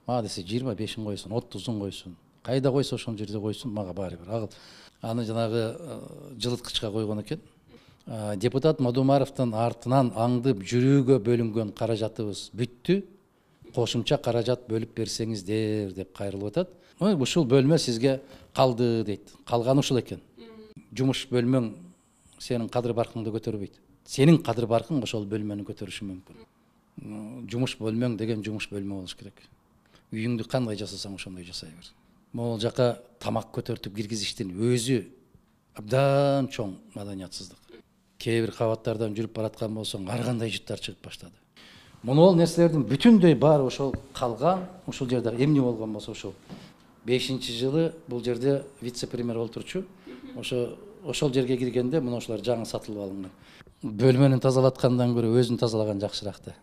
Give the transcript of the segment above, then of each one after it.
Мага десе 25-ин койсун, 30-ун койсун. Кайда койсо ошол жерде койсун, мага баары бир. Агыл аны жанагы жылыткычка койгон экен. Депутат Мадумаровдун артынан аңдып жүрүүгө бөлүнгөн каражатыбыз бүттү. Кошумча каражат бөлүп берсеңиздер деп кайрылып атат. Ушул бөлмө сизге калды дейт. Калганы ушул экен. Жумуш бөлмөң сенин кадыр баркыңды көтөрбөйт. Сенин кадыр баркың ошол бөлмөнү көтөрүшү мүмкүн. Жумуш бөлмөң деген жумуш бөлмө болуш керек. Үйүңдү кандай жасасаң ошондой жасай бер. Могул жака тамак көтөртүп киргизиштин өзү абдан чоң маданиятсыздык. Кээ бир кабаттардан жүрүп бараткан болсоң, ар кандай жыттар чыгып баштады. Могул нерселердин бүтүндөй баары ошол калган, ушул жерде эмне болгон болсо ошол. 5-жылы бул жерде вице-премьер олтурчу. Ошол жерге киргенде мына ошолар жаңы сатылып алынган. Бөлмөнү тазалаткандан көрө өзүн тазалаган жакшыраак да.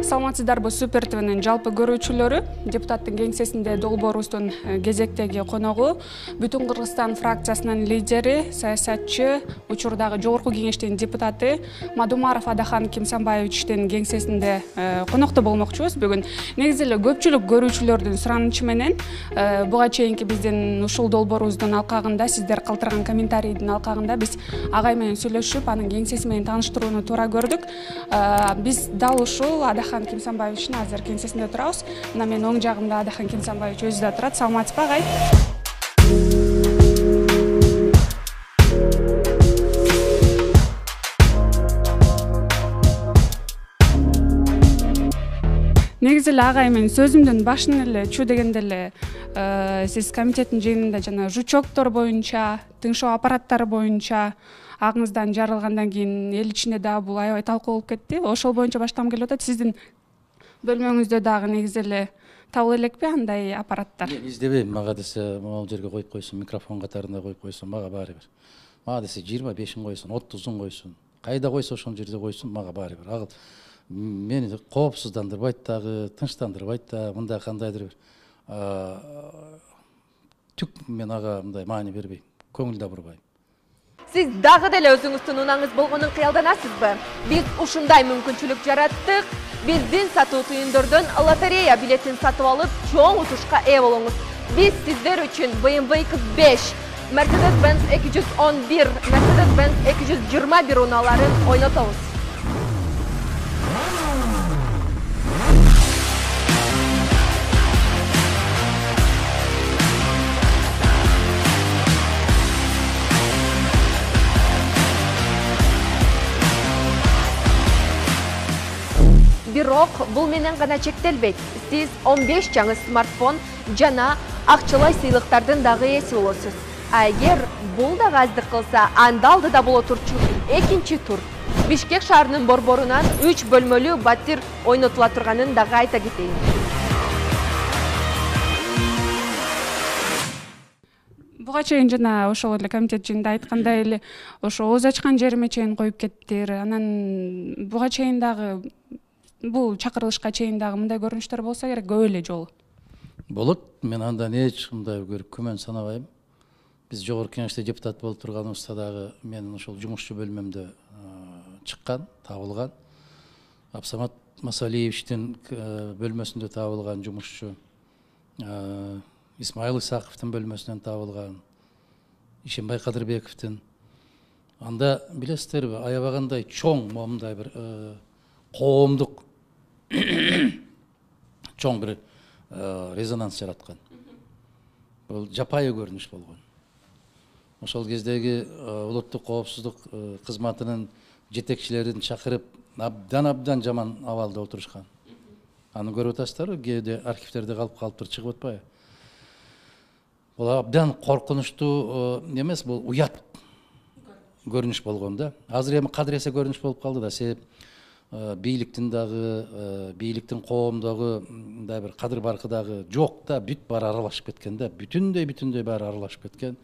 Саламатсыздарбы, Супер ТВнин жалпы көрүүчүлөрү. Депутаттын кеңсесинде долбоорубуздун кезектеги коногу Бүтүн Кыргызстан фракциясынын лидери, саясатчы, учурдагы жогорку кеңештин депутаты Мадумаров Адахан Кимсанбаевичтин кеңсесинде конокто болмокчубуз бүгүн. Негизи эле көпчүлүк көрүүчүлөрдүн суранычы менен буга чейинки биздин ушул долбоорубуздун алкагында, сиздер калтырган комментарийдин алкагында биз агай менен сүйлөшүп, анын кеңсеси менен тааныштырууну туура көрдүк. Биз дал ушул Адахан Кимсанбаевичтин азыр кеңсесинде турабыз. Мына менин оң жагымда Адахан Кимсанбаевич өзү да турат. Саламатсызбы, агай? Негизи эле агай, мен сөзүмдүн башынан эле чу дегенде эле сиз комитеттин жыйынында жана жучоктор боюнча, тыңшоо аппараттары боюнча агыңыздан жарылгандан кийин эл ичинде дагы бул аябай талкуу болуп кетти. Ошол боюнча баштагым келип атат. Сиздин бөлмөңүздө дагы негизи эле табыла элекпи андай аппараттар? Издебейм. Мага десе могул жерге коюп койсун, микрофон катарында коюп койсун, мага баары бир. Мага десе 25-ин койсун, 30-ун койсун. Кайда койсо ошол жерде койсун, мага баары бир. Агыл мени коопсуздандырбайт дагы, тынчтандырбайт да, мындай кандайдыр бир түк мен ага мындай маани бербейм, көңүл да бурбайм. Сиз дагы деле өзүңүздүн унаңыз болгонун кыялданасызбы? Биз ушундай мүмкүнчүлүк жараттык. Биздин сатуу түйүндөрдөн лотерея билетин сатып алып, чоң утушка ээ болуңуз. Биз сиздер үчүн BMW X5, Mercedes-Benz 211, Mercedes-Benz 221 унааларын ойнотобуз. Бирок бул менен гана чектелбейт. Сиз 15 жаңы смартфон жана акчалай сыйлыктардын дагы ээси болосуз. А эгер бул дагы аздык кылса, анда алдыда боло турчу экинчи тур. Бишкек шаарынын борборунан 3 бөлмөлүү батир ойнотула турганын дагы айта кетейин. Буга чейин жана ошол эле комитет жыйынында айткандай эле ошо ооз ачкан жериме чейин коюп кеттир. Анан буга чейин дагы бул чакырылышка чейин дагы мындай көрүнүштөр болсо керек, көп эле жолу. Болот. Мен андан эч кандай көрүп күмөн санабайм. Биз жогорку кеңеште депутат болуп турганыбызда дагы мен ошол жумушчу бөлмөмдө чыккан, табылган. Абсамат Масалиевичтин бөлмөсүндө табылган жумушчу, Исмаил Исаковдун бөлмөсүнөн табылган, Ишенбай Кадырбековдун. Анда билесиздерби, аябагандай чоң момундай бир коомдук чоң бир резонанс жараткан. Бул жапайы көрүнүш болгон. Ошол кездеги улуттук коопсуздук кызматынын жетекчилерин чакырып, абдан жаман абалда отурушкан. Аны көрүп атасыздарбы? Кээде архивтерде калыптыр, чыгып атпайбы? Бул абдан коркунучтуу эмес, бул уят көрүнүш болгон да. Азыр эми кадыресе көрүнүш болуп калды да, себеп бийликтин дагы, бийликтин коомдогу мындай бир кадыр баркы дагы жок да, бүт баары аралашып кеткен да, бүтүндөй баары аралашып кеткен.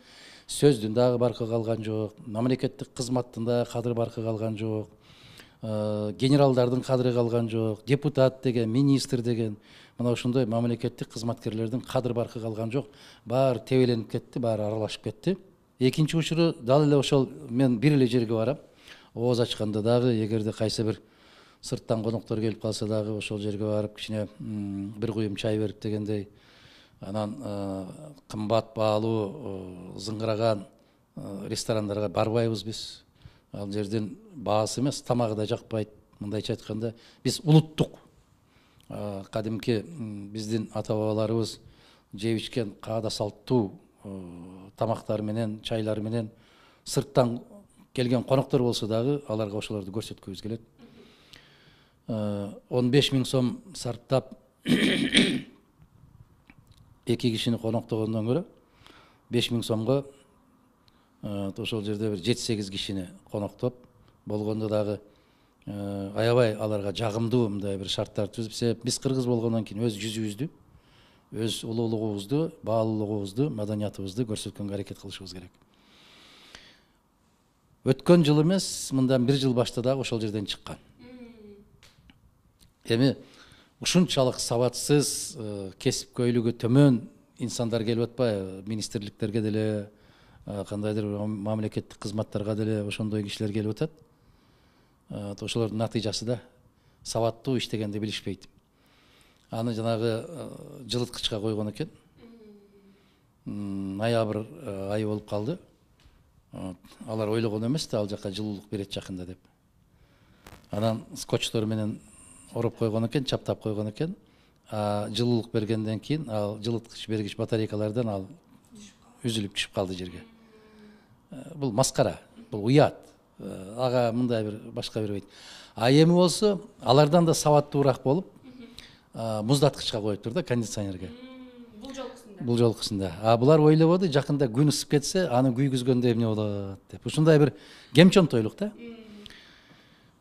Сөздүн дагы баркы калган жок, мамлекеттик кызматтын дагы кадыры баркы калган жок, генералдардын кадыры калган жок, депутат деген, министр деген, мына ошондой мамлекеттик кызматкерлердин кадыры баркы калган жок. Баары тебеленип кетти, баары аралашып кетти. Экинчи учуру дал эле ошол мен бир эле жерге барам. Ооз ачканда дагы эгерде кайсы бир сырттан коноктор келип калса дагы ошол жерге барып кичине бир куюм чай берип дегендей анан кымбат баалуу зыңгыраган ресторандарга барбайбыз биз. Ал жерден баасы эмес, тамагы да жакпайт. Мындайча айтканда биз улуттук кадимки биздин ата бабаларыбыз жеп ичкен каада салттуу тамактары менен, чайлары менен сырттан келген коноктор болсо дагы аларга ошолорду көрсөткүбүз келет. 15 000 сом сарптап 2 кишини коноктогондон көрө 5 000 сомго ошол жерде бир 7-8 кишини коноктоп болгондо дагы аябай аларга жагымдуу мындай бир шарттар түзүп, себеп биз кыргыз болгондон кийин өз жүзүбүздү, өз улуулугубузду, баалуулугубузду, маданиятыбызды көрсөткөнгө аракет кылышыбыз керек. Өткөн жыл эмес, мындан 1 жыл башта дагы ошол жерден чыккан. Эми ушунчалык сабатсыз, кесипкөйлүгү төмөн инсандар келип атпайбы? Министрликтерге деле, кандайдыр мамлекеттик кызматтарга деле ошондой кишилер келип атат. Ошолордун натыйжасы да сабаттуу иштегенди билишпейт. Аны жанагы жылыткычка койгон экен. Ноябрь айы болуп калды. Алар ойлогон эмес да ал жака жылуулук берет жакында деп. Анан скотчтор менен ороп койгон экен, чаптап койгон экен. Жылуулук бергенден кийин ал жылыткыч бергич батарейкалардан ал үзүлүп түшүп калды жерге. Бул маскара, бул уят. Ага мындай бир башка бербейт. Эми болсо алардан да сабаттуураак болуп муздаткычка коюптур да, кондиционерге. Бул жолкусунда. Булар ойлободу, жакында күн ысып кетсе, аны күйгүзгөндө эмне болот деп. Ушундай бир кемчонтойлук да.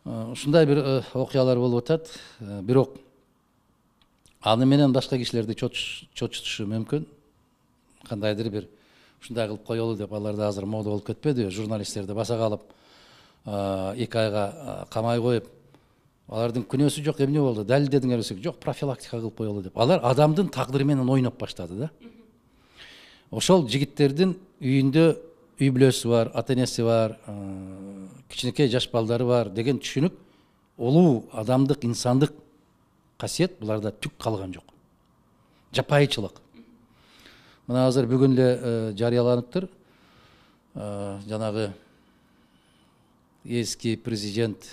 Ушундай бир окуялар болуп атат. Бирок аны менен башка кишилерди чочутушу мүмкүн. Кандайдыр бир ушундай кылып коелу деп аларда азыр мода болуп кетпеди? Журналисттерди баса калып 2 айга камай коюп, алардын күнөөсү жок, эмне болду? Далилдедиңер десек, жок, профилактика кылып коелу деп. Алар адамдын тагдыры менен ойноп баштады да. Ошол жигиттердин үйүндө үй бүлөсү бар, ата-энеси бар, кичинекей жаш балдары бар деген түшүнүк, улуу адамдык, инсандык касиет буларда түк калган жок. Жапайычылык. Мына азыр бүгүн эле жарыяланыптыр. Жанагы эски президент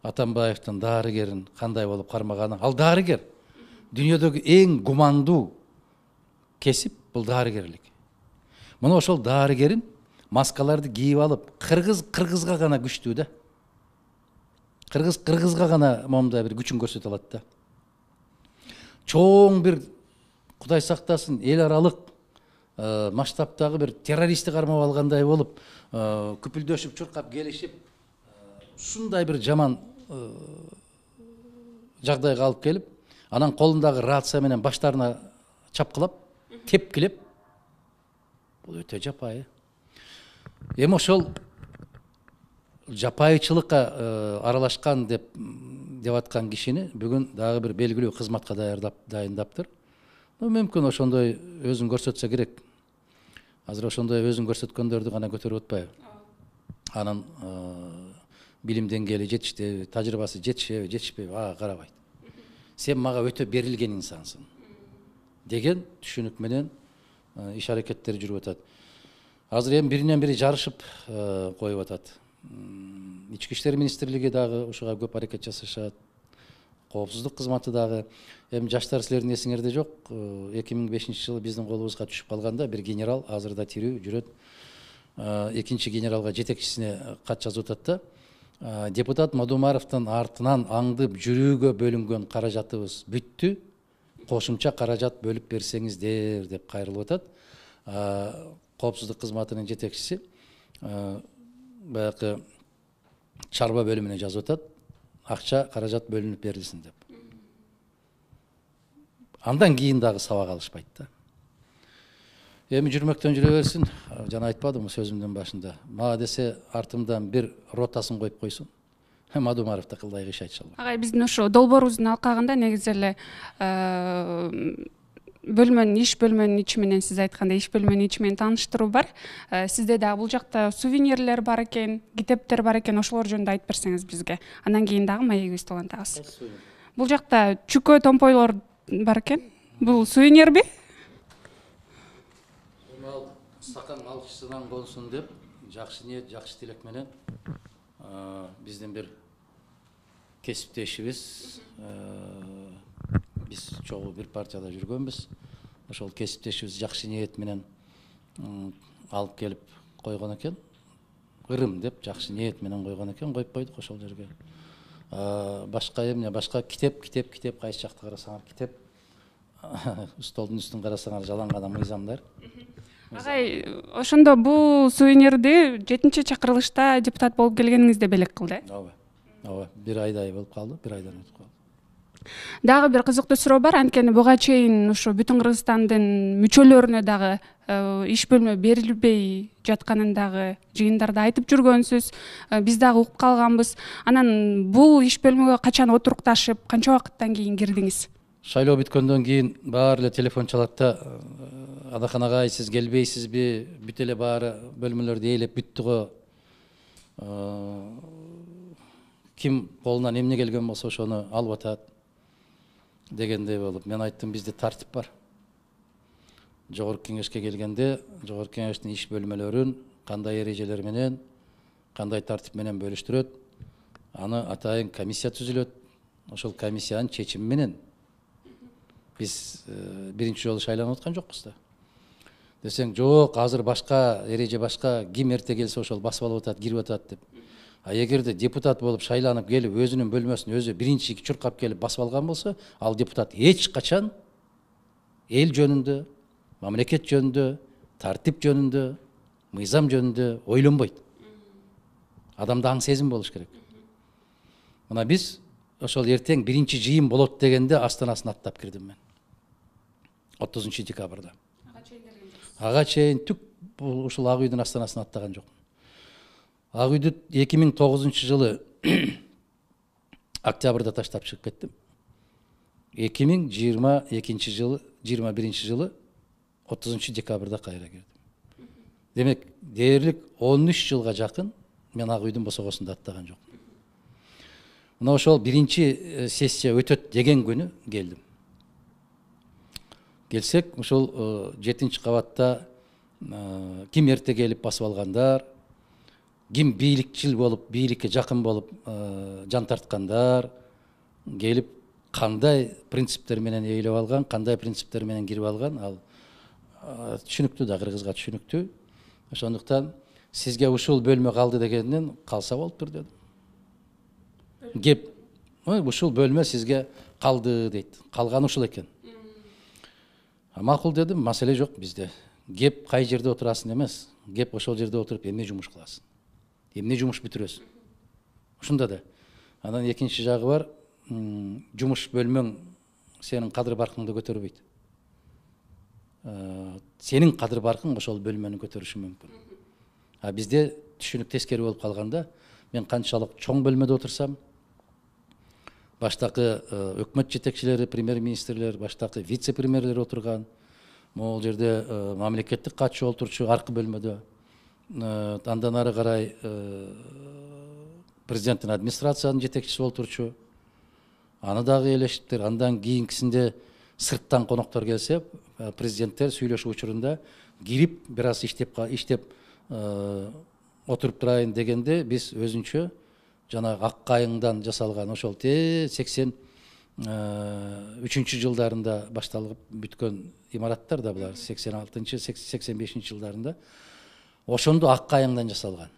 Атамбаевдин дарыгерин кандай болуп кармаганы. Ал дарыгер. Дүйнөдөгү эң гумандуу кесип бул дарыгерлик. Мына ошол дарыгерин маскаларды кийип алып, кыргызга гана күчтүү да. Кыргызга гана момундай бир күчүн көрсөтө алат да. Чоң бир Кудай сактасын, эл аралык масштабтагы бир террористти кармап алгандай болуп, күпүлдөшүп, чуркап келишип, ушундай бир жаман жагдайга алып келип, анан колундагы рация менен баштарына чапкылап, тепкилеп, бул өтө жапайы. Эми ошол жапайычылыкка аралашкан деп аткан кишини бүгүн дагы бир белгилүү кызматка дайындаптыр. Мүмкүн ошондой өзүн көрсөтсө керек. Азыр ошондой өзүн көрсөткөндөрдү гана көтөрүп атпайбы? Анын билим деңгээли жетиштеби, тажрыйбасы жетишпеби, карабайт. Сен мага өтө берилген инсансың деген түшүнүк менен иш аракеттер жүрүп атат. Азыр эми биринен бири жарышып коюп атат. Ички иштер министрлиги дагы ушуга көп аракет жасашат. Коопсуздук кызматы дагы. Эми жаштар силердин эсиңерде жок, 2005-жылы биздин колубузга түшүп калганда бир генерал азыр да тирүү жүрөт. Экинчи генералга жетекчисине кат жазып атат да. Депутат Мадумаровдун артынан аңдып жүрүүгө бөлүнгөн каражатыбыз бүттү. Кошумча каражат бөлүп берсеңиздер деп кайрылып атат. Коопсуздук кызматынын жетекчиси баягы чарба бөлүмүнө жазып атат. Акча каражат бөлүнүп берилсин деп. Андан кийин дагы сабак алышпайт да. Эми жүрмөктөн жүрө берсин. Жана айтпадымбы сөзүмдүн башында. Мага десе артымдан бир ротасын коюп койсун. Мадумаров да кылдай кыш айтыша албайт. Агай, биздин ошо долбоорубуздун алкагында негизи эле бөлмөнүн ичи менен сиз айткандай иш бөлмөнүн ичи менен тааныштыруу бар. Сизде дагы бул жакта сувенирлер бар экен, китептер бар экен, ошолор жөнүндө айтып берсеңиз бизге. Андан кийин дагы маегибизди улантабыз. Бул жакта чүкө томпойлор бар экен. Бул сувенирби? Стакан алкычсынан консун деп, жакшы ниет, жакшы тилек менен биздин бир кесиптешибиз, биз чогуу бир партияда жүргөнбүз. Ошол кесиптешибиз жакшы ниет менен алып келип койгон экен. Ырым деп жакшы ниет менен койгон экен, коюп койдук ошол жерге. Башка эмне, башка китеп кайсы жакта карасаңар китеп. Столдун үстүн карасаңар жаланган мыйзамдар. Агай, ошондо бул сувенирди 7-чакырылышта депутат болуп келгениңизде белек кылды. Ооба, бир айдай болуп калды, бир айдан өтүп калды. Дагы бир кызыктуу суроо бар, анткени буга чейин ушу Бүтүн Кыргызстандын мүчөлөрүнө дагы иш бөлмө берилбей жатканын дагы жыйындарда айтып жүргөнсүз. Биз дагы угуп калганбыз. Анан бул иш бөлмөгө качан отурукташып, канча убакыттан кийин кирдиңиз? Шайлоо бүткөндөн кийин баары эле телефон чалат да, Адахан агай, сиз келбейсизби? Бүт эле баары бөлмөлөрдү ээлеп бүттү го. Ким колунан эмне келген болсо ошону алып атат дегендей болуп, мен айттым, бизде тартип бар. Жогорку кеңешке келгенде, жогорку кеңештин иш бөлмөлөрүн кандай эрежелер менен, кандай тартип менен бөлүштүрөт, аны атайын комиссия түзүлөт. Ошол комиссиянын чечими менен биз биринчи жолу шайланып аткан жокпуз да. Десең, жок, азыр башка эреже, башка, ким эрте келсе ошол басып алып атат, кирип атат деп. Эгерде депутат болуп шайланып келип өзүнүн бөлмөсүн өзү биринчи чуркап келип басып алган болсо, ал депутат эч качан эл жөнүндө, мамлекет жөнүндө, тартип жөнүндө, мыйзам жөнүндө ойлонбойт. Адамда аң сезим болуш керек. Мына биз ошол эртең биринчи жыйын болот дегенде астанасын аттап кирдим мен. 30 декабрда. Ага чейин түк ушул Ак үйдүн астанасын аттаган жокмун. Ак үйдү 2009 жылы октябрда таштап чыгып кеттим. 2022 жылы, 21 жылы 30 декабрда кайра кирдим. Демек, дээрлик 13 жылга жакын мен Ак үйдүн босогосунда аттаган жокмун. Мына ошол биринчи сессия өтөт деген күнү келдим. Келсек, ошол 7-чи кабатта ким эрте келип басып алгандар, ким бийликчил болуп, бийликке жакын болуп жан тарткандар, келип кандай принциптер менен ээлеп алган, кандай принциптер менен кирип алган, ал түшүнүктүү да, кыргызга түшүнүктүү. Ошондуктан сизге ушул бөлмө калды дегенден калса болуптур дедим. Кеп, ушул бөлмө сизге калды дейт. Калганы ушул экен. Макул дедим, маселе жок бизде. Кеп кай жерде отурасың эмес, кеп ошол жерде отуруп эмне жумуш кыласың, эмне жумуш бүтүрөсүң. Ушунда да. Анан экинчи жагы бар, жумуш бөлмөң сенин кадыр баркыңды көтөрбөйт. Сенин кадыр баркың ошол бөлмөнү көтөрүшү мүмкүн. А бизде түшүнүк тескери болуп калганда, мен канчалык чоң бөлмөдө отурсам, баштакы өкмөт жетекчилери, премьер-министрлер, баштакы вице-премьерлер отурган, могул жерде мамлекеттик катчы отурчу аркы бөлмөдө. Андан ары карай президенттин администрациянын жетекчиси отурчу. Аны дагы элештиптир. Андан кийинкисинде сырттан коноктор келсе, президенттер сүйлөшүү учурунда кирип бир аз иштеп отуруп турайын дегенде биз өзүнчө жана ак кайыңдан жасалган ошол 83 жылдарында башталып бүткөн имараттар да булар, 86-85 жылдарында ошондо ак кайыңдан жасалган.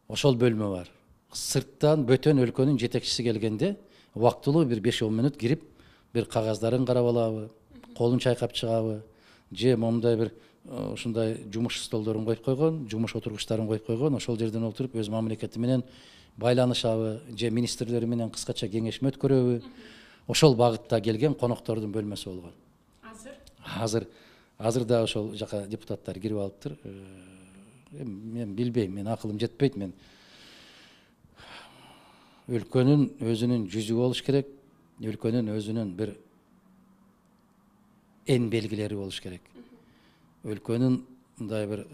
Ошол бөлмө бар. Сырттан бөтөн өлкөнүн жетекчиси келгенде убактылуу бир 5-10 мүнөт кирип, бир кагаздарын карап алабы, колун чайкап чыгабы, же момундай бир ушундай жумуш столдорун коюп койгон, жумуш отургучтарын коюп койгон, ошол жерден отуруп өз мамлекети менен байланышабы, же министрлери менен кыскача кеңешме өткөрөбү. Ошол багытта келген коноктордун бөлмөсү болгон. Азыр да ошол жака депутаттар кирип алыптыр. Мен билбейм, мен акылым жетпейт, мен өлкөнүн өзүнүн жүзү болуш керек, өлкөнүн өзүнүн бир эн белгилери болуш керек. Өлкөнүн мындай бир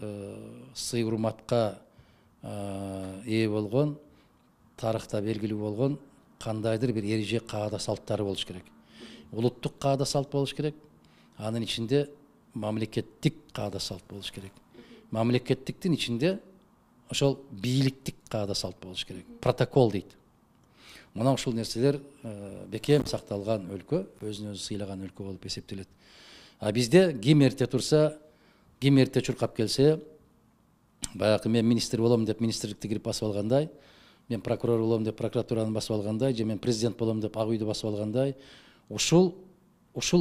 сый урматка ээ болгон, тарыхта белгилүү болгон кандайдыр бир эреже каада салттары болуш керек. Улуттук каада салт болуш керек. Анын ичинде мамлекеттик каада салт болуш керек. Мамлекеттиктин ичинде ошол бийликтик каада салт болуш керек. Протокол дейт. Мына ушул нерселер бекем сакталган өлкө, өзүн өзү сыйлаган өлкө болуп эсептелет. А бизде ким эрте турса, ким эрте чуркап келсе, баягы мен министр болом деп министрликти кирип басып алгандай, мен прокурор болом деп прокуратураны басып алгандай, же мен президент болом деп ак үйдү басып алгандай, ушул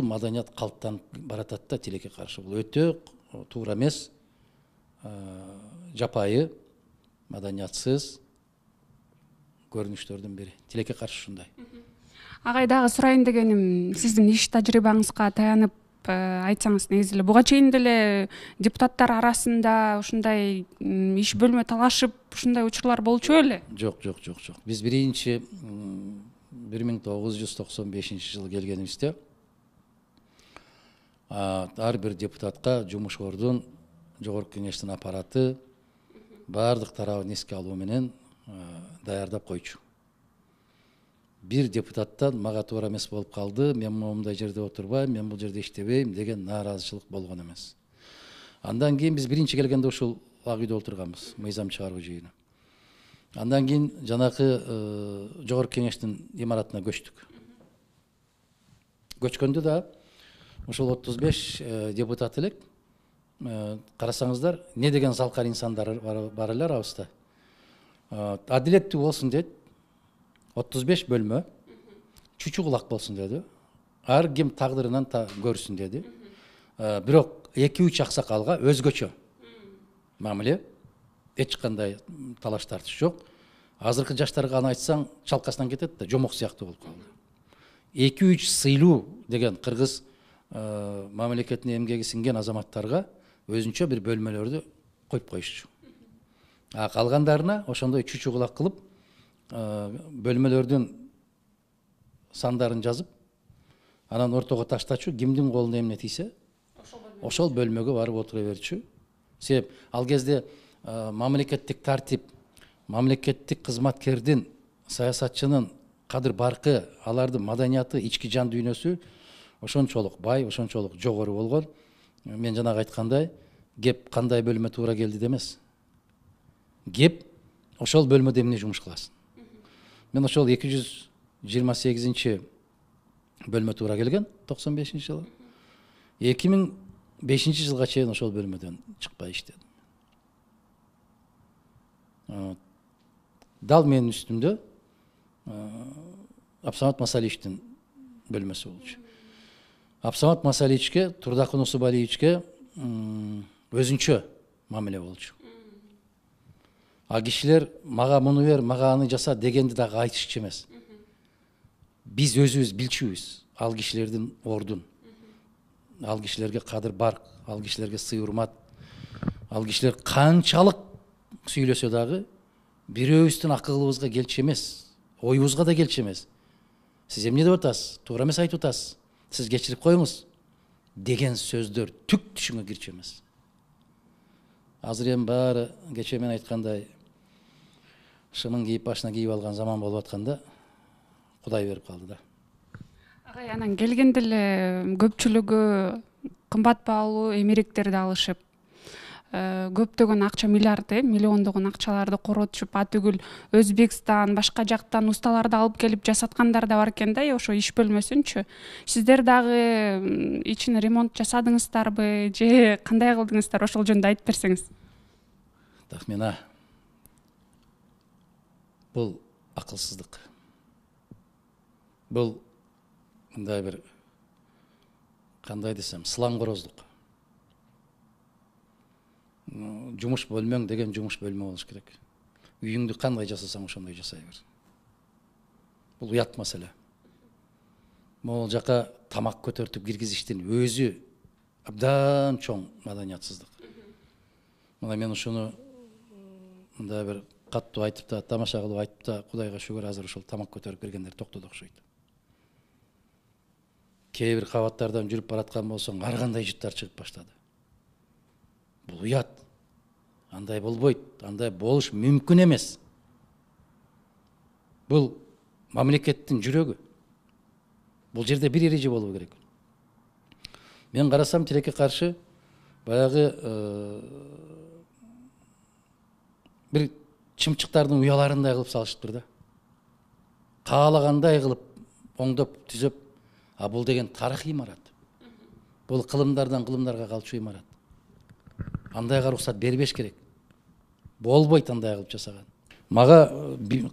маданият калыптанып баратат да тилекке каршы. Бул өтө туура эмес, жапайы, маданиятсыз көрүнүштөрдүн бири. Тилекке каршы ушундай. Агай дагы сурайын дегеним, сиздин иш тажрыйбаңызга таянып айтсаңыз, негизи эле буга чейин деле депутаттар арасында ушундай иш бөлмө талашып, ушундай учурлар болчу беле? Жок. Биз биринчи 1995-жылы келгенибизде ар бир депутатка жумуш ордун, жогорку кеңештин аппараты баардык тарабын эске алуу менен даярдап койчу. Бир депутаттан мага туура эмес болуп калды, мен момундай жерде отурбайм, мен бул жерде иштебейм деген нааразычылык болгон эмес. Андан кийин биз биринчи келгенде ушул ак үйдө отурганбыз, мыйзам чыгаруу жыйыны. Андан кийин жанакы жогорку кеңештин имаратына көчтүк. Көчкөндө да ушул 35 депутат элек, карасаңыздар, не деген залкар инсандар бар эле арабызда. Адилеттүү болсун дейт. 35 бөлмө, чүчү кулак болсун деди. Ар ким тагдырынан көрсүн деди. Бирок 2-3 аксакалга өзгөчө мамиле, эч кандай талаш тартыш жок. Азыркы жаштарга аны айтсаң, чалкасынан кетет да, жомок сыяктуу болуп калды. 2-3 сыйлуу деген кыргыз мамлекетине эмгеги сиңген азаматтарга өзүнчө бир бөлмөлөрдү коюп коюшчу. Калгандарына ошондой чүчү кулак кылып, бөлмөлөрдүн сандарын жазып, анан ортого таштачу, кимдин колуна эмне тийсе, ошол бөлмөгө барып отура берчү. Себеп ал кезде мамлекеттик тартип, мамлекеттик кызматкердин, саясатчынын кадыр баркы, алардын маданияты, ички жан дүйнөсү ошончолук бай, ошончолук жогору болгон. Мен жанагы айткандай, кеп кандай бөлмө туура келди демес. Кеп ошол бөлмөдө эмне жумуш кыласың. Мен ошол 228 бөлмө туура келген 95-жылы. 2005 жылга чейин ошол бөлмөдөн чыкпай иштедим. Дал менин үстүмдө Абсамат Масалиевичтин бөлмөсү болчу. Абсамат Масалиевичке, Турдакын Усубалиевичке өзүнчө мамиле болчу. А кишилер мага муну бер, мага аны жаса дегенди дагы айтышчу эмес. Биз өзүбүз билчүбүз ал кишилердин ордун. Ал кишилерге кадыр бар, ал кишилерге сый урмат. Ал кишилер канчалык сүйлөсө дагы бирөөбүздүн акылыбызга келчү эмес, оюбузга да келчү эмес. Сиз эмне деп атасыз? Туура эмес айтып атасыз. Сиз кечирип коюңуз деген сөздөр түк түшүнгө кирчү эмес. Азыр эми баары кече мен айткандай шымын кийип башына кийип алган заман болуп атканда Кудай берип калды да. Агай, анан келгенде эле көпчүлүгү кымбат баалуу эмеректерди алышып, көптөгөн акча, миллиондогон акчаларды коротушуп, атүгүл Өзбекстан, башка жактанусталарды алып келип жасаткандар да бар экен да, ошо иш бөлмөсүнчү. Сиздер дагы ичине ремонт жасадыңыздарбы, же кандай кылдыңыздар? Ошол жөнүндө айтып берсеңиз. Тахмина. Бул акылсыздык. Бул мындай бир кандай десем, сылаңкороздук. Жумуш бөлмөң деген жумуш бөлмө болуш керек. Үйүңдү кандай жасасаң ошондой жасай бер. Бул уят маселе. Могул жака тамак көтөртүп киргизиштин өзү абдан чоң маданиятсыздык. Мына мен ушуну мындай бир каттуу айтып да, тамаша кылып айтып да, Кудайга шүгүр азыр ушул тамак көтөрүп киргендер токтоду окшойт. кээ бир кабаттардан жүрүп бараткан болсоң ар кандай жыттар чыгып баштады. Бул уят. Андай болбойт, андай болуш мүмкүн эмес. Бул мамлекеттин жүрөгү. Бул жерде бир эреже болуу керек. Мен карасам тилекке каршы баягы бир чымчыктардын уяларындай кылып салышыптыр да. Каалагандай кылып оңдоп түзөп, а бул деген тарыхый имарат. Бул кылымдардан кылымдарга калчу имарат. Андайга уруксат бербеш керек. Болбойт андай кылып жасаган. Мага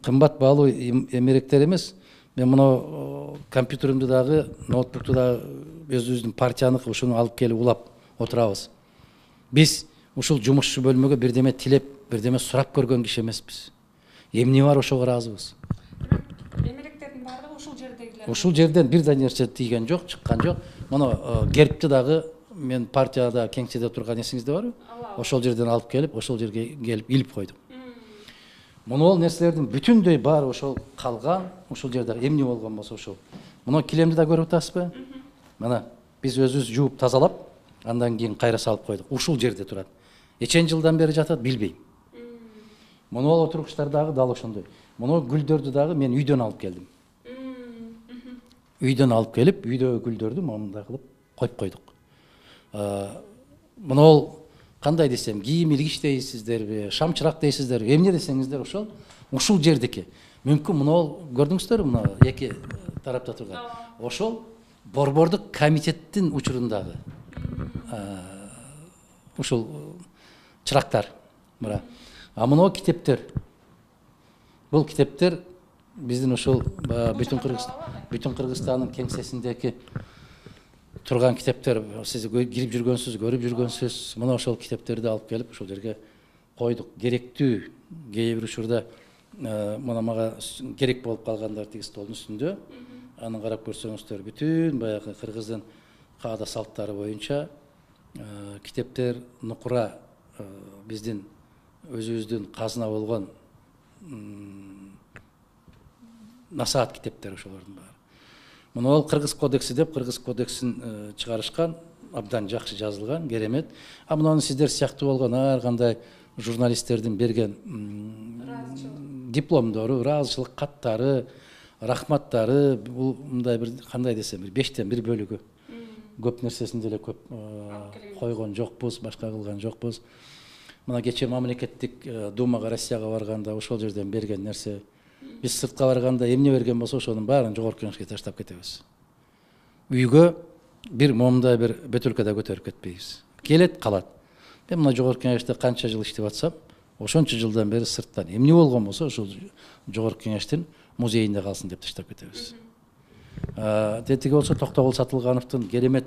кымбат баалуу эмеректер эмес. Мен мына компьютеримди дагы, ноутбукту дагы өзүбүздүн партияныкы ушуну алып келип улап отурабыз. Биз ушул жумушчу бөлмөгө бирдеме тилеп, бирдеме сурап көргөн киши эмеспиз. Эмне бар ошого ыраазыбыз. Эмеректердин баардыгы ушул жердегилер. Ушул жерден бир да нерсе тийген жок, чыккан жок. Мына гербти дагы мен партияда кеңседе турган эсиңизде барбы? Ошол жерден алып келип, ошол жерге келип илип койдум. Мына нерселердин бүтүндөй баары ошол калган, ушул жерде эмне болгон болсо ошол. Мына килемди да көрүп атасызбы? Мына биз өзүбүз жууп тазалап, андан кийин кайра салып койдук. Ушул жерде турат. Нечен жылдан бери жатат билбейм. Мына отургучтар дагы дал ошондой. Мына гүлдөрдү дагы мен үйдөн алып келдим. Үйдөн алып келип, үйдөгү гүлдөрдү мындай кылып коюп койдук. Мына кандай десем, кийим илгич дейсиздерби, шамчырак дейсиздерби, эмне десеңиздер ошол, ушул жердики. Мүмкүн мына көрдүңүздөрбү, мына эки тарапта турган. Ошол борбордук комитеттин учурундагы ушул чырактар. Мына. А мына китептер. Бул китептер биздин ушул бүтүн Кыргызстандын кеңсесиндеги турган китептер. Сиз кирип жүргөнсүз, көрүп жүргөнсүз. Мына ошол китептерди алып келип ошол жерге койдук. Керектүү кээ бир учурда мына мага керек болуп калгандар тиги столдун үстүндө. Аны карап көрсөңүздөр бүтүн баягы кыргыздын каада салттары боюнча китептер, нукура биздин өзүбүздүн казына болгон насаат китептер ошолордун баары. Мына ол Кыргыз кодекси деп, Кыргыз кодексин чыгарышкан, абдан жакшы жазылган, керемет. А мунун сиздер сыяктуу болгон ар кандай журналисттердин берген дипломдору, ыраазычылык каттары, рахматтары, бул мындай бир кандай десем, бир 5тен 1 бөлүгү. Көп нерсесин деле көп койгон жокпуз, башка кылган жокпуз. Мына кечээ мамлекеттик думага Россияга барганда ошол жерден берген нерсе. Биз сыртка барганда эмне берген болсо ошонун баарын жогорку кеңешке таштап кетебиз. Үйгө бир момундай бир бөтөлкөдө көтөрүп кетпейбиз. Келет, калат. Мен мына жогорку кеңеште канча жыл иштеп атсам, ошончо жылдан бери сырттан эмне болгон болсо ошол жогорку кеңештин музейинде калсын деп таштап кетебиз. Тетиги болсо Токтогул Сатылгановдун керемет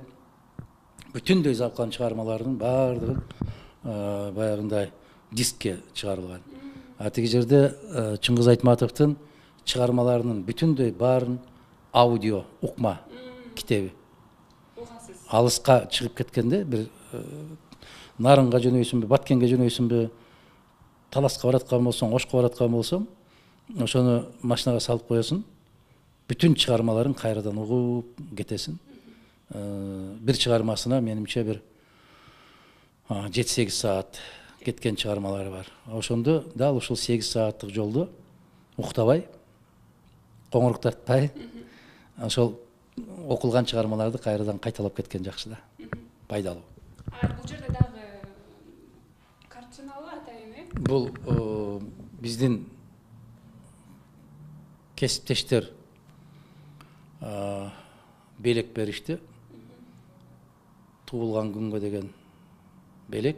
бүтүндөй завкан чыгармаларынын баардыгын баягындай дискке чыгарылган. Тиги жерде Чыңгыз Айтматовдун чыгармаларынын бүтүндөй баарын аудио, укма китеби. Алыска чыгып кеткенде бир Нарынга жөнөйсүнбү, Баткенге жөнөйсүнбү, Таласка бараткан болсоң, Ошко бараткан болсоң, ошону машинага салып коесуң. Бүтүн чыгармаларын кайрадан угуп кетесиң. Бир чыгармасына менимче бир 7-8 саат кеткен чыгармалары бар. Ошондо дал ушул 8 сааттык жолду уктабай, коңурук тартпай, ошол окулган чыгармаларды кайрадан кайталап кеткен жакшы да. Пайдалуу. Бул жерде дагы картиналуу атайын, э? Бул биздин кесиптештер белек беришти. Туулган күнгө деген белек.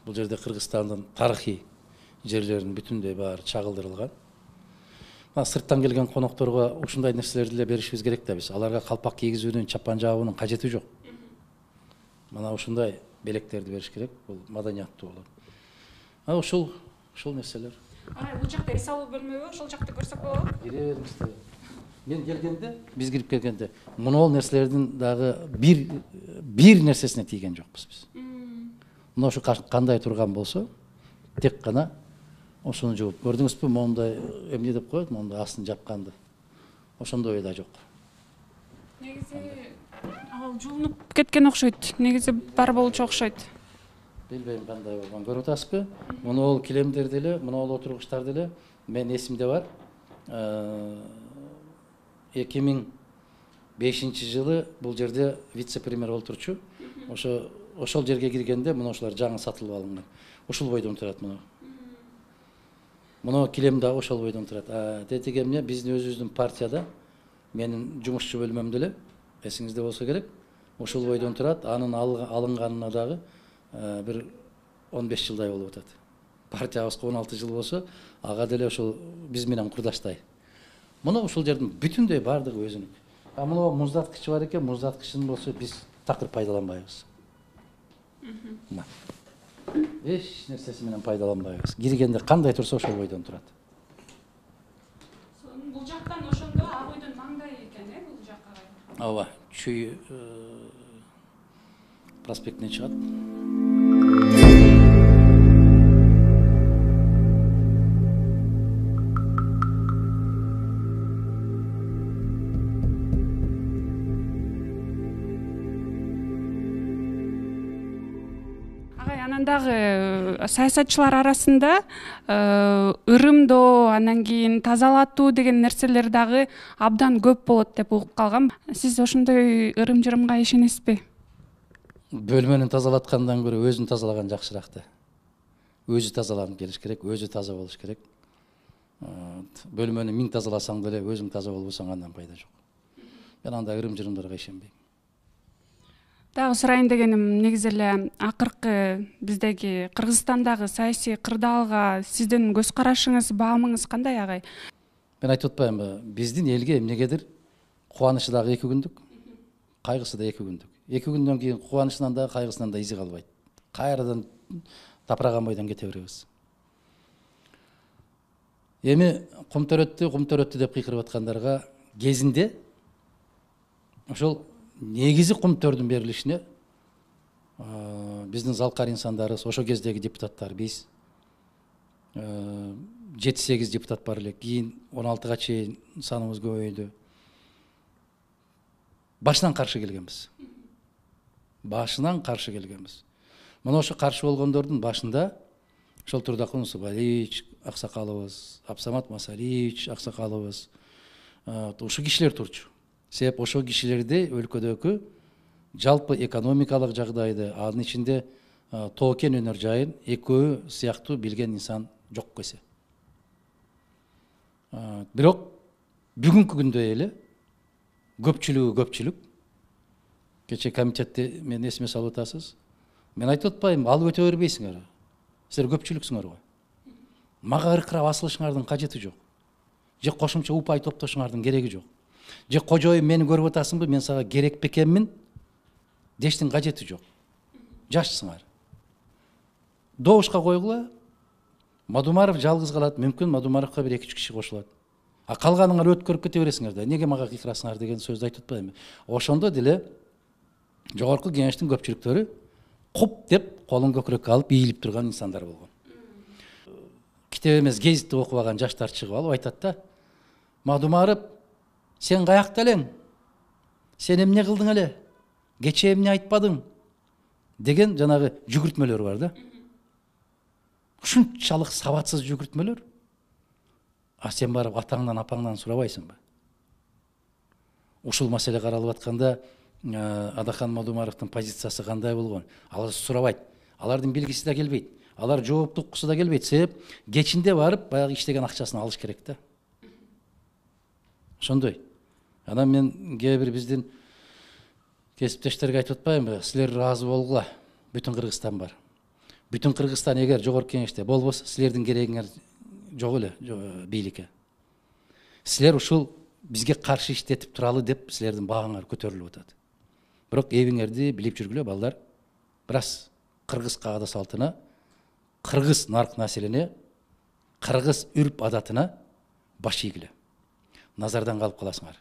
Бул жерде Кыргызстандын тарыхый жерлеринин бүтүндөй баары чагылдырылган. Сырттан келген конокторго ушундай нерселерди эле беришибиз керек да биз. Аларга калпак кийгизүүнүн, чапан жаабынын кажети жок. Мына ушундай белектерди бериш керек. Бул маданияттуу болот. Ушул нерселер. Бул жакта эс алуу бөлмөбү, ошол жакты көрсөк болобу? Киремизде. Мен келгенде, биз кирип келгенде, мына нерселердин дагы бир нерсесине тийген жокпуз биз. Мына ушу кандай турган болсо, тек гана ошону жууп. Көрдүңүзбү, мондай эмне деп коет, мондай астын жапканды. Ошондой да жок. негизи ал жулунуп кеткен окшойт. Негизи бар болчу окшойт. Билбейм кандай болгон. Көрүп атасызбы? Мына килемдер деле, мына отургучтар деле мен эсимде бар. 2005 жылы бул жерде вице-премьер олтурчу. Ошол жерге киргенде мына ошолор жаңы сатылып алынган. Ушул бойдон турат мына. Мына килем да ошол бойдон турат. Тетиги эмне биздин өзүбүздүн партияда менин жумушчу бөлмөм деле эсиңизде болсо керек. Ушул бойдон турат. Анын алынганына дагы bir 15 жылдай болуп атат. Партиябызга 16 жыл болсо, ага деле ошол биз менен курдаштай. Мына ушул жердин бүтүндөй бардыгы өзүнүк. Мына муздаткычы бар экен, муздаткычын болсо биз такыр пайдаланбайбыз. Эч нерсеси менен пайдаланбайбыз. Киргенде кандай турса ошол бойдон турат. Бул жактан ошондо ак үйдүн маңдайы экен, бул жакка. Ооба, Чүй проспектине чыгат. Анан дагы саясатчылар арасында ырымдоо, анан кийин тазалатуу деген нерселер дагы абдан көп болот деп угуп калгам. Сиз ошондой ырым-жырымга ишенесизби? Бөлмөнү тазалаткандан көрө өзүн тазалаган жакшыраак да. Өзү тазаланып келиш керек, өзү таза болуш керек. Бөлмөнү 1000 тазаласаң деле өзүң таза болбосоң андан пайда жок. Мен андай ырым-жырымдарга ишенбейм. Дагы сурайын дегеним, негизи эле акыркы биздеги Кыргызстандагы саясий кырдаалга сиздин көз карашыңыз, баамыңыз кандай агай? Мен айтып атпаймынбы, биздин элге эмнегедир кубанышы дагы 2 күндүк, кайгысы да 2 күндүк. 2 күндөн кийин кубанычынан да, кайгысынан да изи калбайт. Кайрадан тапыраган бойдон кете беребиз. Эми кум-төрөттү деп кыйкырып аткандарга кезинде ошол негизи кум-төрдүн берилишине биздин залкар инсандарыбыз, ошол кездеги депутаттар биз 7-8 депутат бар элек, кийин 16га чейин саныбыз көбөйдү. Башынан каршы келгенбиз. Мына ошо каршы болгондордун башында ошол Турдакун Усубалиевич аксакалыбыз, Абсамат Масалиевич аксакалыбыз, ушул кишилер турчу. Себеп ошол кишилерди өлкөдөгү жалпы экономикалык жагдайды, анын ичинде тоо-кен өнөр жайын экөө сыяктуу билген инсан жок кесе. Бирок бүгүнкү күндө эле көпчүлүк кече комитетти мен эсиме салып атасыз. Мен айтып атпайм, алып өтө бербейсиңер. Силер көпчүлүксүңөр го. Мага ыркырап асылышыңардын кажети жок. Же кошумча упай топтошуңардын кереги жок. Же кожоюм мени көрүп атасыңбы, мен сага керек бекенмин дештин кажети жок. Жашсыңар. Добушка койгула. Мадумаров жалгыз калат, мүмкүн Мадумаровго 1-2 киши кошулат. Калганыңар өткөрүп кете бересиңер да. Неге мага кыйкырасыңар деген сөздү айтып атпаймынбы? Ошондо деле жогорку кеңештин көпчүлүктөрү куп деп колун көкүрөккө алып ийилип турган инсандар болгон. Китеп эмес, гезитти окубаган жаштар чыгып алып айтат да: "Мадумаров, сен каякта элең? Сен эмне кылдың эле? Кечээ эмне айтпадың?" деген жанагы жүгүртмөлөр бар да. Ушунчалык сабатсыз жүгүртмөлөр. Сен барып атаңдан, апаңдан сурабайсыңбы? Ушул маселе каралып атканда Адахан Мадумаровдун позициясы кандай болгон? Алар сурабайт. Алардын билгиси да келбейт. Алар жооптуккусу да келбейт. Себеп кечинде барып баягы иштеген акчасын алыш керек да. Ошондой. Анан мен кээ бир биздин кесиптештерге айтып атпаймынбы? Силер ыраазы болгула. Бүтүн Кыргызстан бар. Бүтүн Кыргызстан эгер жогорку кеңеште болбосо, силердин керегиңер жок эле бийликке. Силер ушул бизге каршы иштетип туралы деп силердин баагыңар көтөрүлүп атат. Бирок эбиңерди билип жүргүлө балдар. Бираз кыргыз каада салтына, кыргыз нарк населене, кыргыз үрп адатына баш ийгиле. Назардан калып каласыңар.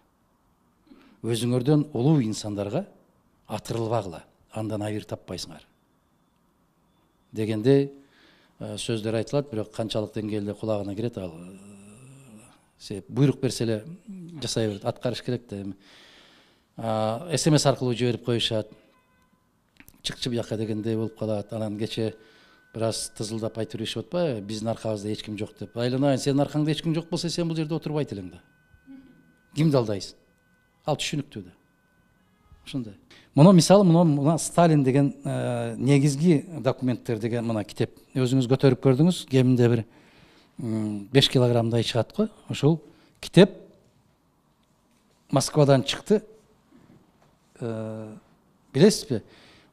Өзүңөрдөн улуу инсандарга атырылбагыла, андан айыр таппайсыңар. Дегенде сөздөр айтылат, бирок канчалык деңгээлде кулагына кирет ал. Буйрук берсе эле жасай берет, аткарыш керек да. СМС аркылуу жиберип коюшат. Чыкчы бияка дегендей болуп калат. Анан кече бир аз тызылдап айтып беришип атпайбы, биздин аркабызда эч ким жок деп. Айланайын, сенин аркаңда эч ким жок болсо, сен бул жерде отурбайт элең да. Кимди алдайсың? Ал түшүнүктүү да. Ушундай. Мисалы мына Сталин деген негизги документтер деген мына китеп. Өзүңүз көтөрүп көрдүңүз, кеминде бир 5 килограммдай чыгат го. Ошол китеп Москвадан чыкты. Билесизби?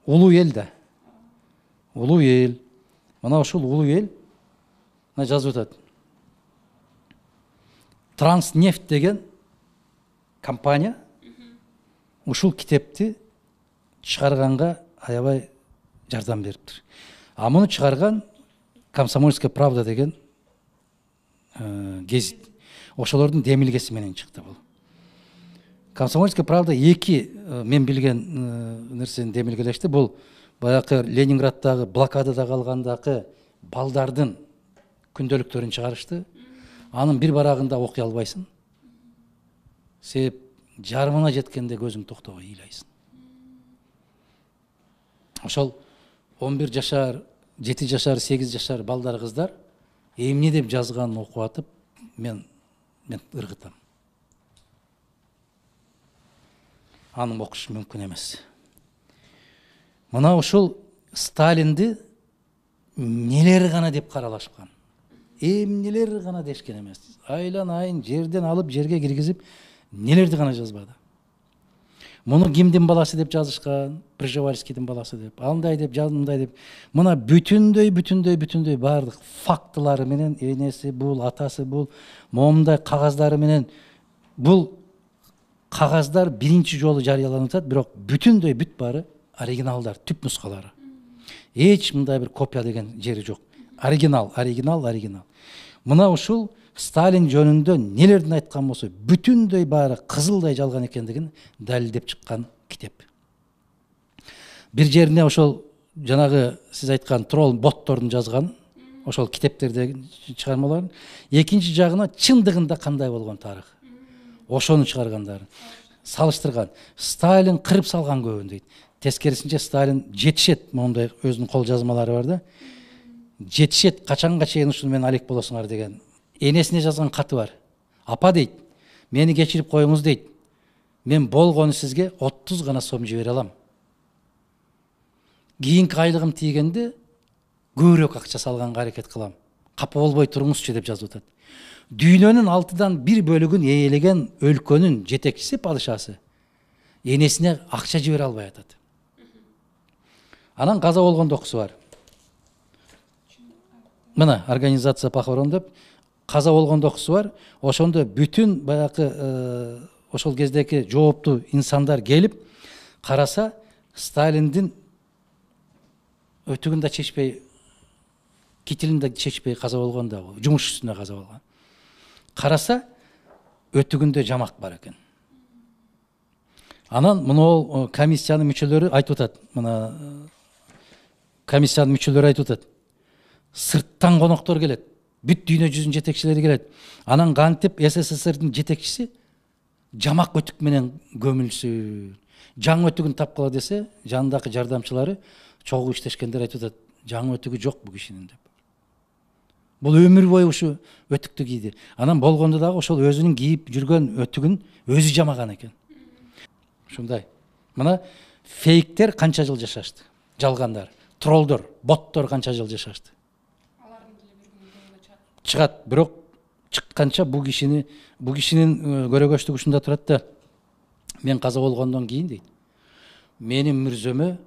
Улуу эл да. Улуу эл. Мына ушул улуу эл мына жазып атат. Транснефть деген компания ушул китепти чыгарганга аябай жардам бериптир. А муну чыгарган Комсомольская правда деген гезит. Ошолордун демилгеси менен чыкты бул. Комсомольская правда эки мен билген нерсени демилгелешти. Бул баягы Ленинграддагы блокадада калгандагы балдардын күндөлүктөрүн чыгарышты. Анын бир барагында окуй албайсың. Себеп жарымына жеткенде көзүң токтобой ыйлайсың. Ошол 11 жашар, 7 жашар, 8 жашар балдар кыздар эмне деп жазганын окуп атып, мен ыргытам. Аны окуш мүмкүн эмес. Мына ушул Сталинди нелер гана деп каралашкан. Эмнелер гана дешкен эмес. Айланайын жерден алып жерге киргизип нелерди гана жазбады. Муну кимдин баласы деп жазышкан, Пржевальскийдин баласы деп, андай деп, мындай деп. Мына бүтүндөй бардык фактылары менен, энеси бул, атасы бул, момундай кагаздары менен бул кагаздар биринчи жолу жарыяланып атат, бирок бүтүндөй бүт бары оригиналдар, түп нускалары. Эч мындай бир копия деген жери жок. Оригинал. Мына ушул Сталин жөнүндө нелердин айткан болсо, бүтүндөй бары кызылдай жалган экендигин далилдеп чыккан китеп. Бир жерине ошол жанагы сиз айткан тролл боттордун жазган ошол китептердеги чыгармаларын, экинчи жагына чындыгында кандай болгон тарых. Ошону чыгаргандар. Салыштырган. Сталин кырып салган көбүн дейт. Тескерисинче Сталин жетишет, мондай өзүнүн кол жазмалары бар да. Жетишет, качанга чейин ушуну менен алек болосуңар деген. Энесине жазган каты бар. Апа дейт, мени кечирип коюңуз дейт. Мен болгону сизге 30 гана сом жибере алам. Кийинки айлыгым тийгенде көбүрөөк акча салганга аракет кылам. Капа болбой туруңузчу деп жазып атат. Дүйнөнүн 6-дан 1 бөлүгүн ээлеген өлкөнүн жетекчиси, падышасы энесине акча жибере албай атат. Анан каза болгондо окусу бар. Мына организация похорон деп каза болгондо окусу бар. Ошондо бүтүн баягы ошол кездеги жооптуу инсандар келип караса, Сталиндин өтүгүн да чечпей, кителин да чечпей каза болгон да, жумуш үстүнө каза болгон. Караса, өтүгүндө жамак бар экен. Анан мына комиссиянын мүчөлөрү айтып атат. Мына комиссиянын мүчөлөрү айтып атат. Сырттан коноктор келет. Бүт дүйнө жүзүнүн жетекчилери келет. Анан кантип СССРдин жетекчиси жамак өтүк менен көмүлсүн. Жаңы өтүгүн тапкыла десе, жанындагы жардамчылары чогуу иштешкендер айтып атат. Жаңы өтүгү жок бу кишинин деп. Бул өмүр бою ушу өтүктү кийди. Анан болгондо дагы ошол өзүнүн кийип жүргөн өтүгүн өзү жамаган экен. Ушундай. Мына фейктер канча жыл жашашты? Жалгандар, троллдор, боттор канча жыл жашашты? Чыгат, бирок чыкканча бу кишинин көрөгөчтүгү ушунда турат да. Мен каза болгондон кийин дейт. Менин мүрзөмө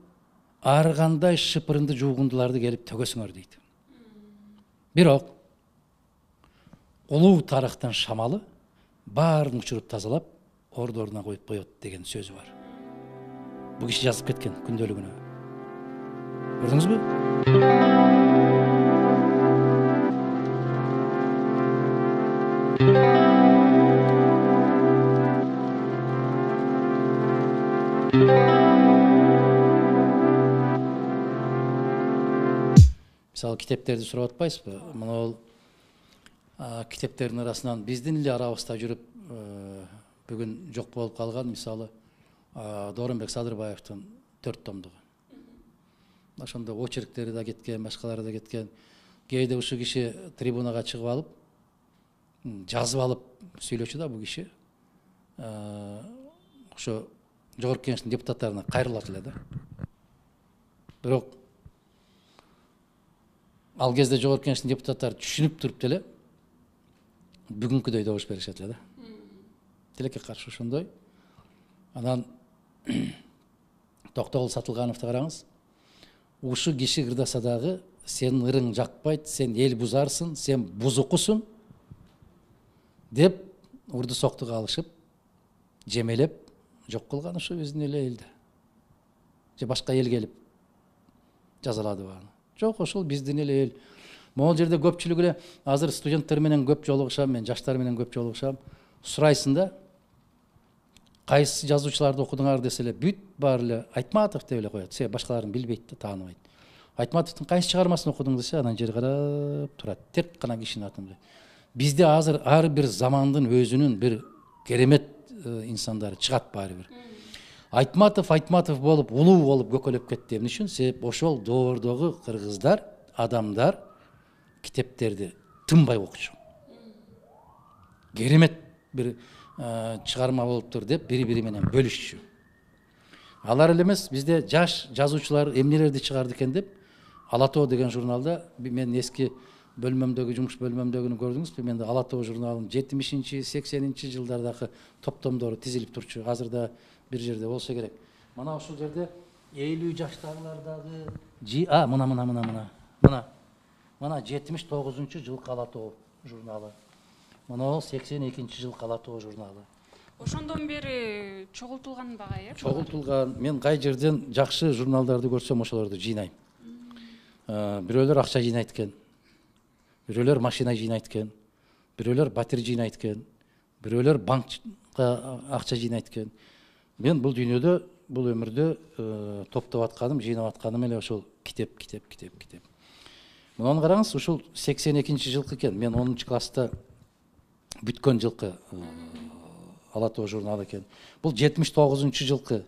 ар кандай шыпырынды жуугундуларды келип төгөсүңөр дейт. Бирок улуу тарыхтын шамалы баарын учуруп тазалап, ордуна коюп коет деген сөзү бар. Бу киши жазып кеткен күндөлүгүнө. Көрдүңүзбү? Мисалы китептерди сурап атпайсызбы? Мына китептердин арасынан биздин эле арабызда жүрүп бүгүн жок болуп калган, мисалы Дооронбек Садырбаевдин 4 томдугу. Ошондо очерктери да кеткен, башкалары да кеткен. Кээде ушул киши трибунага чыгып алып, жазып алып сүйлөчү да бул киши. Ошо Жогорку Кеңештин депутаттарына кайрылат эле да. Бирок ал кезде Жогорку Кеңештин депутаттары түшүнүп туруп деле бүгүнкүдөй добуш беришет эле да. Тилекке каршы ошондой. Анан Токтогул Сатылгановду караңыз. Ушу киши кырдаса дагы сенин ырың жакпайт, сен эл бузарсың, сен бузукусуң деп урду соктуга алышып, жемелеп жок кылган ушу биздин эле элди. Же башка эл келип жазаладыбы аны? Жок, ошол биздин эле эл. Могул жерде көпчүлүк эле азыр студенттер менен көп жолугушам, мен жаштар менен көп жолугушам. Сурайсың да, кайсы жазуучуларды окудуңар десе эле бүт баары эле Айтматов деп эле коет. Себеби башкаларын билбейт да, тааныбайт. Айтматовдун кайсы чыгармасын окудуң десе, анан жер карап турат. Тек гана кишинин атын билет. Бизде азыр ар бир замандын өзүнүн бир керемет инсандары чыгат баары бир. Айтматов болуп, улуу болуп көкөлөп кетти. Эмне үчүн? Себеп ошол доордогу кыргыздар, адамдар китептерди тынбай окучу. Керемет бир чыгарма болуптур деп бири-бири менен бөлүшчү. Алар эле эмес, бизде жаш жазуучулар эмнелерди чыгарды экен деп Ала Тоо деген журналда, мен эски бөлмөмдөгү, жумуш бөлмөмдөгүнү көрдүңүзбү? Менде Ала Тоо журналынын 70-80 жылдардагы топтомдору тизилип турчу. Азыр да бир жерде болсо керек. Мына ушул жерде 50 жаштагылардагы мына 79 жылкы Ала Тоо журналы. Мына 82 жылкы Ала Тоо журналы. Ошондон бери чогултулган бага, э? Чогултулган. Мен кай жерден жакшы журналдарды көрсөм ошолорду жыйнайм. Бирөөлөр акча жыйнайт экен. Бирөөлөр машина жыйнайт экен. Бирөөлөр батир жыйнайт экен. Бирөөлөр банкка акча жыйнайт экен. Мен бул дүйнөдө, бул өмүрдө топтоп атканым, жыйнап атканым эле ошол китеп. Мунун караңыз, ушул 82 жылкы экен. Мен 10 класста бүткөн жылкы Ала Тоо журналы экен. Бул 79 жылкы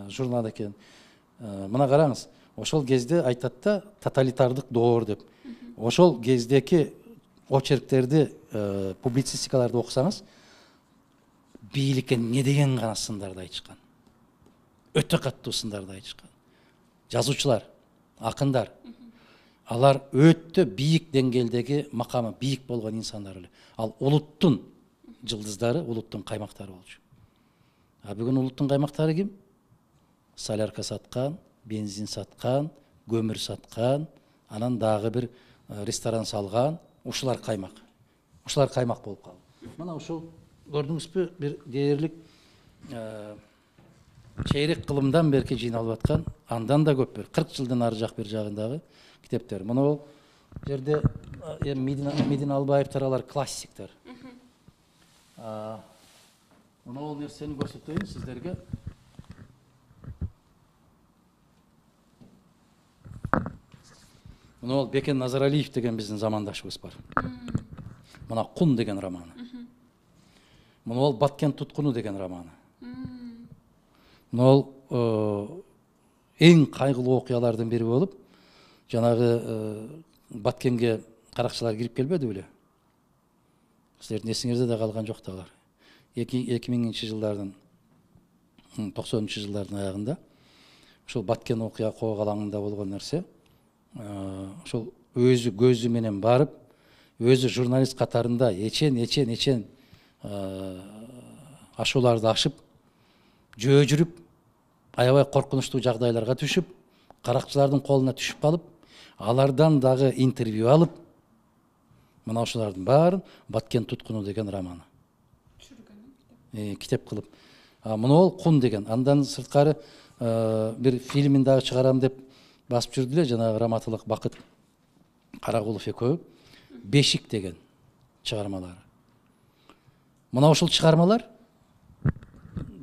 журнал экен. Мына караңыз, ошол кезде айтат да тоталитардык доор деп. Ошол кездеки очерктерди, публицистикаларды окусаңыз, бийликке не деген гана сындарды айтышкан. Өтө каттуу сындарды айтышкан. Жазуучулар, акындар, алар өтө бийик деңгээлдеги макамы бийик болгон инсандар эле. Ал улуттун жылдыздары, улуттун каймактары болчу. Бүгүн улуттун каймактары ким? Солярка саткан, бензин саткан, көмүр саткан, анан дагы бир ресторан салган, ушулар каймак. Ушулар каймак болуп калды. Мына ушул көрдүңүзбү, бир дээрлик чейрек кылымдан берки жыйналып аткан, андан да көп бир 40 жылдан ары жак бир жагындагы китептер. Мына бул жерде Медина Албаевтер, алар классиктер. Мына бул нерсени көрсөтөйүн сиздерге. Мына бул Бекен Назаралиев деген биздин замандашыбыз бар. Мына Кун деген романы. Мына бул Баткен Туткуну деген романы. Мына бул эң кайгылуу окуялардын бири болуп, жанагы Баткенге каракчылар кирип келбеди беле? Силердин эсиңерде да калган жок да алар. 2000-жылдардын 90-жылдардын аягында ошол Баткен окуя коок алаңында болгон нерсе. Ошол өзү көзү менен барып, өзү журналист катарында эчен ашууларды ашып, жөө жүрүп, аябай коркунучтуу жагдайларга түшүп, каракчылардын колуна түшүп калып, алардан дагы интервью алып, мына ошолардын баарын Баткен Туткуну деген романы китеп кылып. Мына ол Кун деген. Андан сырткары бир фильмин дагы чыгарам деп басып жүрдү эле, жанагы Раматылык Бакыт Карагулов экөө. Бешик деген чыгармалары. Мына ушул чыгармалар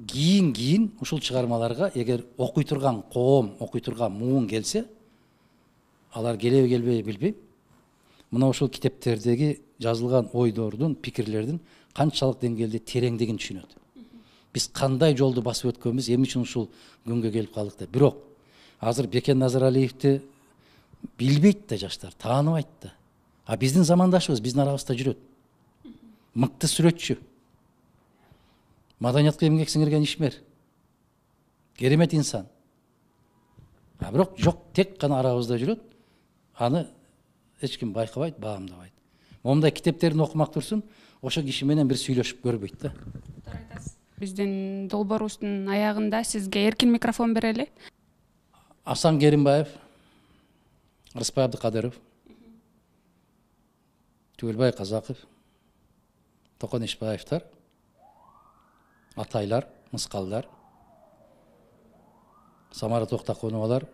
кийин ушул чыгармаларга эгер окуй турган коом, окуй турган муун келсе, алар келеби келбейби билбейм. Мына ушул китептердеги жазылган ойдордун, пикирлердин канчалык деңгээлде тереңдигин түшүнөт. Биз кандай жолду басып өткөнбүз, эмне үчүн ушул күнгө келип калдык да. Бирок азыр Бекен Назаралиевди билбейт да жаштар, тааныбайт да. А биздин замандашыбыз биздин арабызда жүрөт. Мыкты сүрөтчү. Маданиятка эмгек сиңирген ишмер. Керемет инсан. А бирок жок, тек гана арабызда жүрөт. Аны эч ким байкабайт, баамдабайт. Момундай китептерин окумак турсун, ошо киши менен бир сүйлөшүп көрбөйт да. Биздин долбоорубуздун аягында сизге эркин микрофон берели. Асан Керимбаев, Рыспай Абдыкадыров, Түгөлбай Казаков, Токон Ишбаевтар, атайлар, мыскалдар, Самара Токтакуновалар,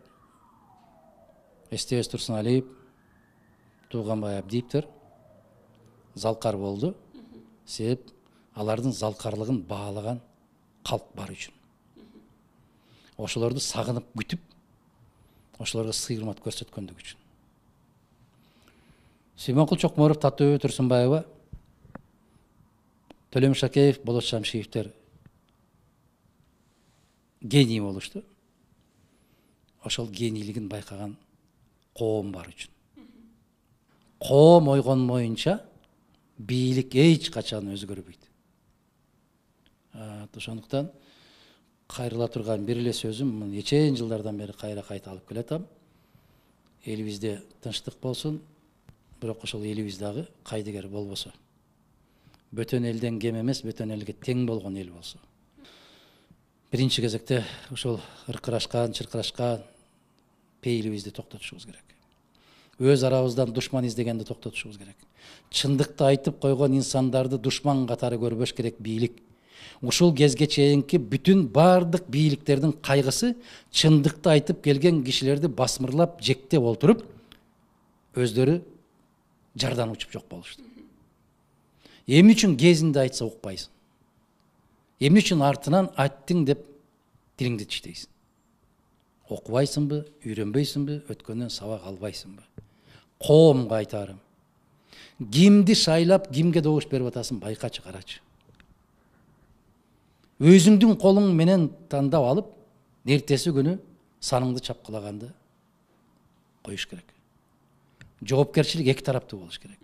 Эстебес Турсуналиев, Тууганбай Абдиевтер залкар болду. Себеп алардын залкарлыгын баалаган калк бар үчүн. Ошолорду сагынып күтүп, ошолорго сый-урмат көрсөткөндүк үчүн. Сүймөнкул Чокморов, Татөбө Турсунбаева, Төлөм Шакеев, Болот Шамшиевтер гений болушту. Ошол генийлигин байкаган коом бар үчүн. Коом ойгон боюнча бийлик эч качан өзгөрбөйт. Ошондуктан кайрыла турган бир эле сөзүм, нечен жылдардан бери кайра кайталып келатам. Элибизде тынчтык болсун, бирок ошол элибиз дагы кайдыгер болбосо. Бөтөн элден кем эмес, бөтөн элге тең болгон эл болсо. Биринчи кезекте ошол ыркырашкан, чыркырашкан пейилибизди токтотушубуз керек. Өз арабыздан душман издегенди токтотушубуз керек. Чындыкты айтып койгон инсандарды душман катары көрбөш керек бийлик. Ушул кезге чейинки бүтүн бардык бийликтердин кайгысы чындыкты айтып келген кишилерди басмырлап, жектеп олтуруп, өздөрү жардан учуп жок болушту. Эмне үчүн кезинде айтса укпайсың? Эмне үчүн артынан айттың деп тилиңди тиштейсиң? Окубайсыңбы, үйрөнбөйсүңбү, өткөндөн сабак албайсыңбы? Коомго айтарым. Кимди шайлап, кимге добуш берип атасың, байкачы, карачы. Өзүңдүн колуң менен тандап алып, эртеси күнү саныңды чапкылаганды коюш керек. Жоопкерчилик эки тараптуу болуш керек.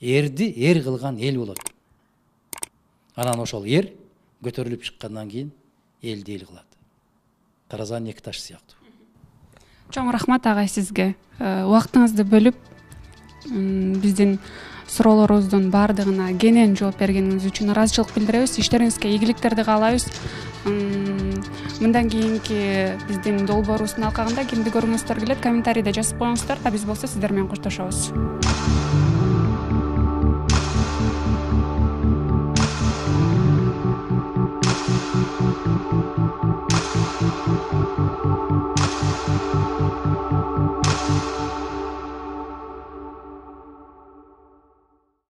Эрди эр кылган эл болот. Анан ошол эр көтөрүлүп чыккандан кийин элди эл кылат. Таразан эки таш сыяктуу. Чоң рахмат агай сизге. Убактыңызды бөлүп, биздин суроолорубуздун баардыгына кенен жооп бергениңиз үчүн ыраазычылык билдиребиз. Иштериңизге ийгиликтерди каалайбыз. Мындан кийинки биздин долбоорубуздун алкагында кимди көргүңүздөр келет, комментарийде жазып коюңуздар. А биз болсо сиздер менен коштошобуз.